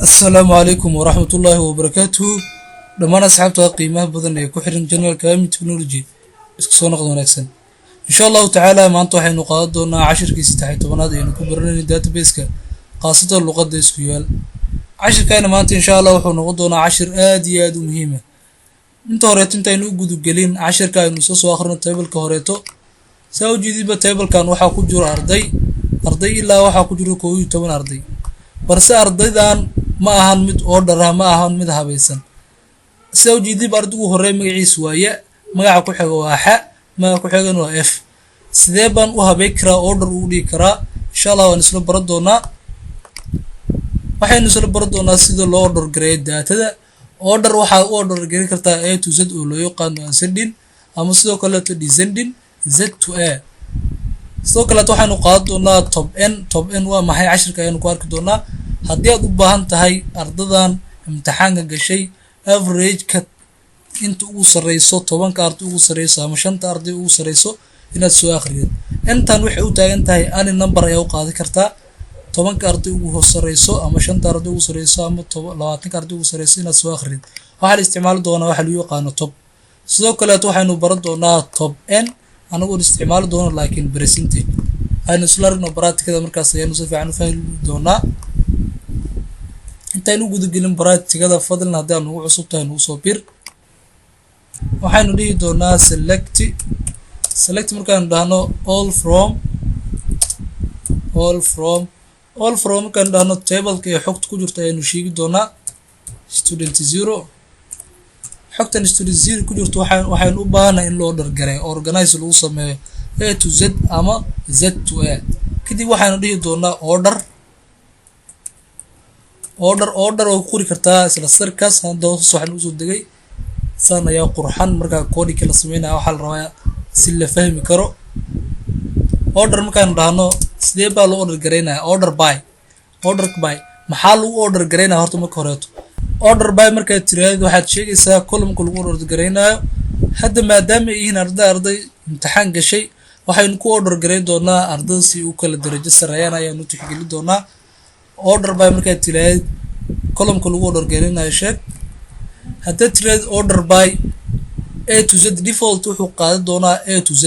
السلام عليكم ورحمة الله وبركاته. دمان أصحابتها قيمة بدن كحرن جنرال كامل تكنولوجي اسكسون قدون أكسن إن شاء الله تعالى ما أنتو حين قادونا 10 كيس تحت بناد يعني كبرنا الداتابيس خاصة اللغة ديسكيوال 10 كان ما أنت إن شاء الله وحنا قدونا 10 آد مهمة أنت هريت أنت إنه جدو جلين 10 كان نصوص وآخرنا تابل كهريتو سو جديد بتابل كان وحا كجور أرضي إلا وحا كجور كوي تمن أرضي برس أرضيدان ma ahan mid order ah ma ahan mid habaysan soo jeedib ardugu hore magaciisa waaye magaca ku xiga waa xa magaca ku xigan waa f sidee baan u habay karaa order u dhigi karaa insha Allah waan isla baran doonaa waxaynu isla baran doonaa sida loo order gareeyo daatada order waxa u order gareyn kartaa a to z oo loo yaqaan ascending ama sidoo kale descending z to a sidoo kale waxaynu qaadan doonaa top n waa maxay 10 aynu ku arki doonaa haddii aad u baahan tahay ardadan imtixaanka gashay average ka inta ugu sareyso 10 arday ugu sareyso ama 5 arday ugu sareyso inaad soo akhriyo intan waxay u taagan tahay ani number ay u qaadi kartaa 10 arday ugu sareyso ama 5 arday ugu sareyso ama 20 arday ugu sareyso inaad soo akhriyo waxa la isticmaali doonaa waxa loo yaqaan top sidoo kale waxaynu baran doonaa top n anagoo isticmaali doono laakiin percentage aynu isla aragno practicada markaas ayaynu si fiican u fahmi doonaa intaaynu guda gelin practicada fadlan haddii aad ugu cusub tahay noo soo bir waxaynu dhihi doonaa select markaan dhahno all from markaan dhahno table-ka ee xogta ku jirta ayaynu sheegi doonaa student 0 xogtan student 0 ku jirto waxaynu u baahanahay in loo order gareeyo organize lagu sameeyo a to z ama z to a kadib waxaynu dhihi doonaa order oo qori kartaa isla sirkaas hadda waxaan u soo degay san ayaa qurxan marka koodhika la sameeynaa waxa la rabaa si la fahmi karo order markaan dhahno sidee baa loo order gareynaa order by maxaa lagu order gareynaa horta marka horeeto order by marka tiraahdo waxaad sheegaysaa column-ka lagu order gareynayo hadda maadaama ay yihiin arday imtixaan gashay waxaynu ku order gareyn doonaa ardayda si uu kala darajo sareeyaan ayaanu tixgelin doonaa order by marka tiraahdo column-ka lagu order gareynayo sheeg hadda tiraahdo order by a to z default wuxuu qaadan doonaa a to z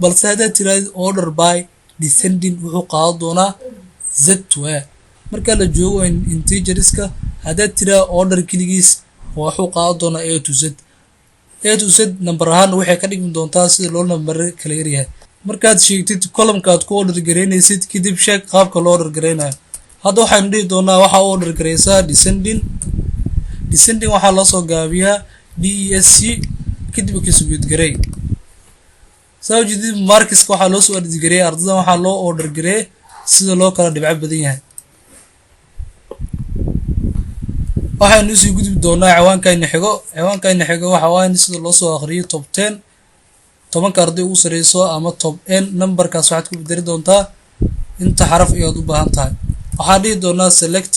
balse hadda tiraahdo order by descending wuxuu qaadan doonaa z to a marka la joogo integerska hadda tiraahdo order kaligiis wuxuu qaadan doonaa a to z number ahaan waxay ka dhigmi doontaa sida loo number kala yaryahay markaad sheegtid column-ka aad ku order gareynaysid kadib sheeg qaabka loo order gareynayo hadda waxaan dhihi doonaa waxa uu order gareysaa descending waxa la soo gaabiyaa desc kadib execute garey soo jeedid markiska waxa loo soo order gareeyay ardayda waxa loo order gareeyay sida loo kala dhibco badan yahay waxaan isii gudub doonaa ciwaankayna xigo waxa waa in sida loo soo akhriyo top 10 arday ugu sareyso ama top n numberkaas waxaad ku bedeli doontaa inta xaraf aad u baahan tahay waxaan dhihi doonaa select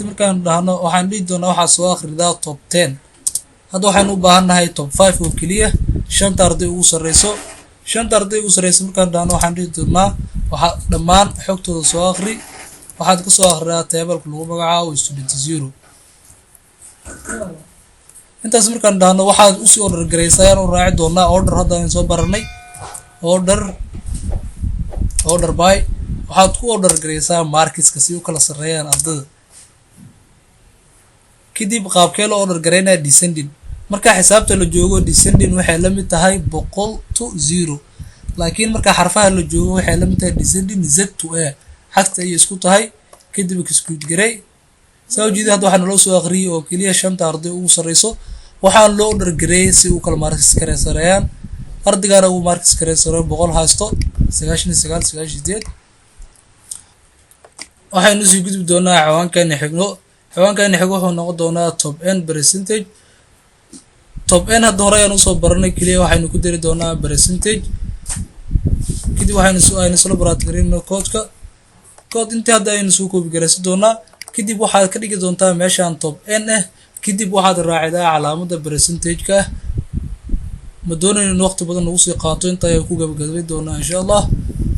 markaan dhahno waxaan dhihi doonaa waxa soo akhridaa top 10 hadda waxaan u baahanahay top 5 oo kaliya 5 arday ugu sareyso markaan dhahno waxaan dhihi doonaa waxa dhammaan xogtooda soo akhri waxaad ka soo akhridaa table-ka lagu magacaabo student 0 intaas markaan dhahno waxaad u sii order gareysaa ayaan u raaci doonaa order hadda aan soo baranay order by waxaad ku order gareysaa markiska si uu kala sareeyaan ardayda kadib qaabkee loo order gareynaa descending marka xisaabta la joogo descending waxay la mid tahay 100 to 0 laakiin marka xarfaha la joogo waxay la mid tahay descending z to a xagta ay isku tahay kadib execute garey soo jeedid hadda waxaan loo soo akhriyo oo kaliya 5 arday ugu sareyso waxaan loo order gareey si uu kala markis sareeyaan ardaygaana uu markis sareeyo 100 haysto 99 waxaynu sii gudub doonaa ciwaankayna xigo wuxuu noqon doonaa top n percentage hadda hore ayaan usoo baranay kaliya waxaynu ku dari doonaa percentage kadib waxaynu soo baraatigreynaa code inta hadda aynu soo koobi gareysan doonaa kadib waxaad ka dhigi doontaa meeshaan top n kadib waxaad raacidaa calaamadda percentage-ka ma doonayn in waqti badan lagu sii qaato inta ay ku gabagabay doonaa insha Allah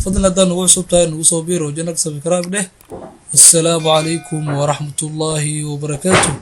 fadlan haddaan ugu cusub tahay nagu soo biiro janag subscribe dheh والسلام عليكم ورحمة الله وبركاته.